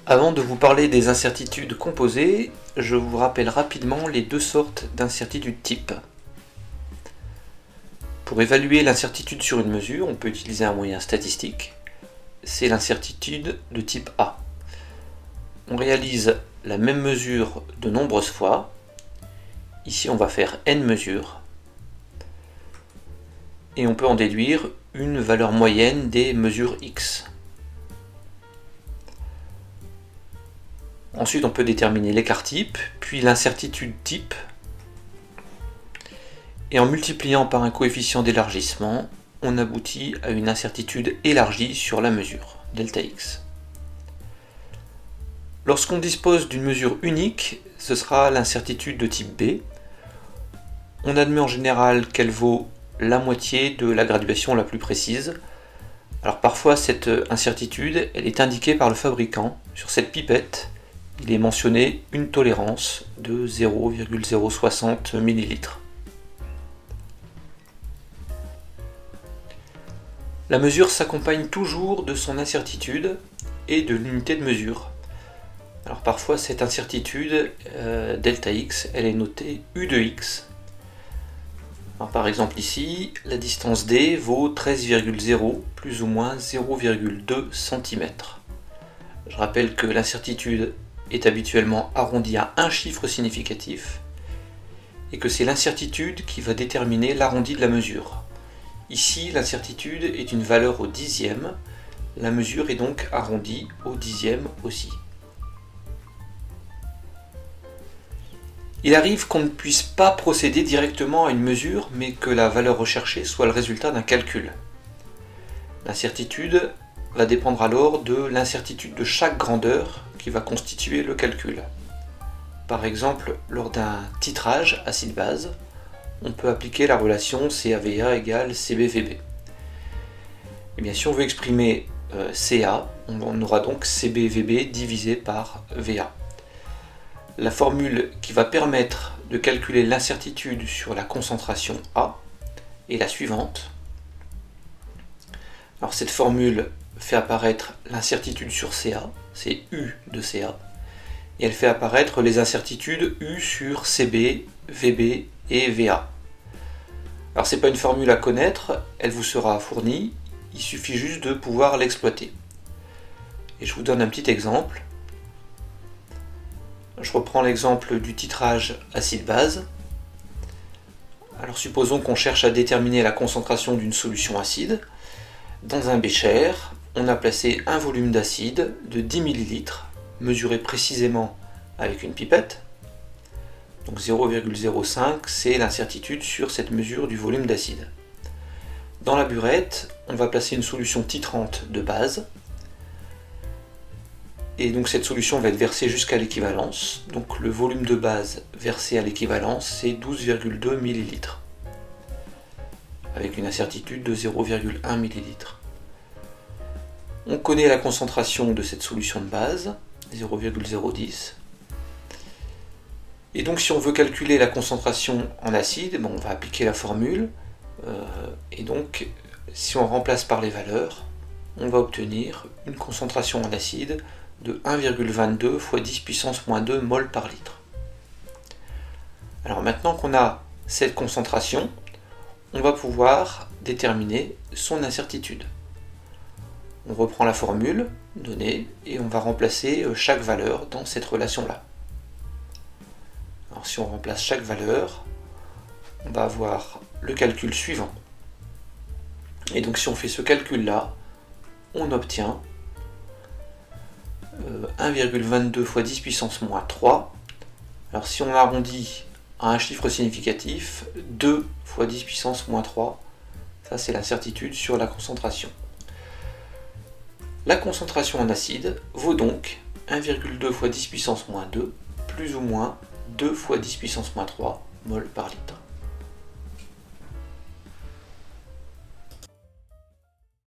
Avant de vous parler des incertitudes composées, je vous rappelle rapidement les deux sortes d'incertitudes type. Pour évaluer l'incertitude sur une mesure, on peut utiliser un moyen statistique. C'est l'incertitude de type A. On réalise la même mesure de nombreuses fois. Ici, on va faire n mesures. Et on peut en déduire une valeur moyenne des mesures x. Ensuite, on peut déterminer l'écart type, puis l'incertitude type. Et en multipliant par un coefficient d'élargissement, on aboutit à une incertitude élargie sur la mesure, delta x. Lorsqu'on dispose d'une mesure unique, ce sera l'incertitude de type B. On admet en général qu'elle vaut la moitié de la graduation la plus précise. Alors parfois cette incertitude, elle est indiquée par le fabricant. Sur cette pipette, il est mentionné une tolérance de 0,060 ml. La mesure s'accompagne toujours de son incertitude et de l'unité de mesure. Alors parfois cette incertitude, delta x, elle est notée u de x. Alors, par exemple ici, la distance d vaut 13,0 plus ou moins 0,2 cm. Je rappelle que l'incertitude est habituellement arrondie à un chiffre significatif et que c'est l'incertitude qui va déterminer l'arrondi de la mesure. Ici, l'incertitude est une valeur au dixième, la mesure est donc arrondie au dixième aussi. Il arrive qu'on ne puisse pas procéder directement à une mesure, mais que la valeur recherchée soit le résultat d'un calcul. L'incertitude va dépendre alors de l'incertitude de chaque grandeur qui va constituer le calcul. Par exemple, lors d'un titrage acide-base, on peut appliquer la relation CAVA égale CBVB. Et bien, si on veut exprimer CA, on aura donc CBVB divisé par VA. La formule qui va permettre de calculer l'incertitude sur la concentration A est la suivante. Alors cette formule fait apparaître l'incertitude sur CA, c'est U de CA, et elle fait apparaître les incertitudes U sur CB, VB et VA. Alors c'est pas une formule à connaître, elle vous sera fournie, il suffit juste de pouvoir l'exploiter. Et je vous donne un petit exemple. Je reprends l'exemple du titrage acide-base. Alors supposons qu'on cherche à déterminer la concentration d'une solution acide. Dans un bécher, on a placé un volume d'acide de 10 ml, mesuré précisément avec une pipette. Donc 0,05, c'est l'incertitude sur cette mesure du volume d'acide. Dans la burette, on va placer une solution titrante de base. Et donc cette solution va être versée jusqu'à l'équivalence. Donc le volume de base versé à l'équivalence, c'est 12,2 ml. Avec une incertitude de 0,1 ml. On connaît la concentration de cette solution de base, 0,010. Et donc si on veut calculer la concentration en acide, on va appliquer la formule. Et donc si on remplace par les valeurs, on va obtenir une concentration en acide de 1,22 fois 10 puissance moins 2 mol par litre. Alors maintenant qu'on a cette concentration, on va pouvoir déterminer son incertitude. On reprend la formule donnée et on va remplacer chaque valeur dans cette relation-là. Alors si on remplace chaque valeur, on va avoir le calcul suivant. Et donc si on fait ce calcul-là, on obtient 1,22 fois 10 puissance moins 3. Alors si on arrondit à un chiffre significatif, 2 fois 10 puissance moins 3, ça c'est l'incertitude sur la concentration. La concentration en acide vaut donc 1,2 fois 10 puissance moins 2, plus ou moins 2 fois 10 puissance moins 3 mol par litre.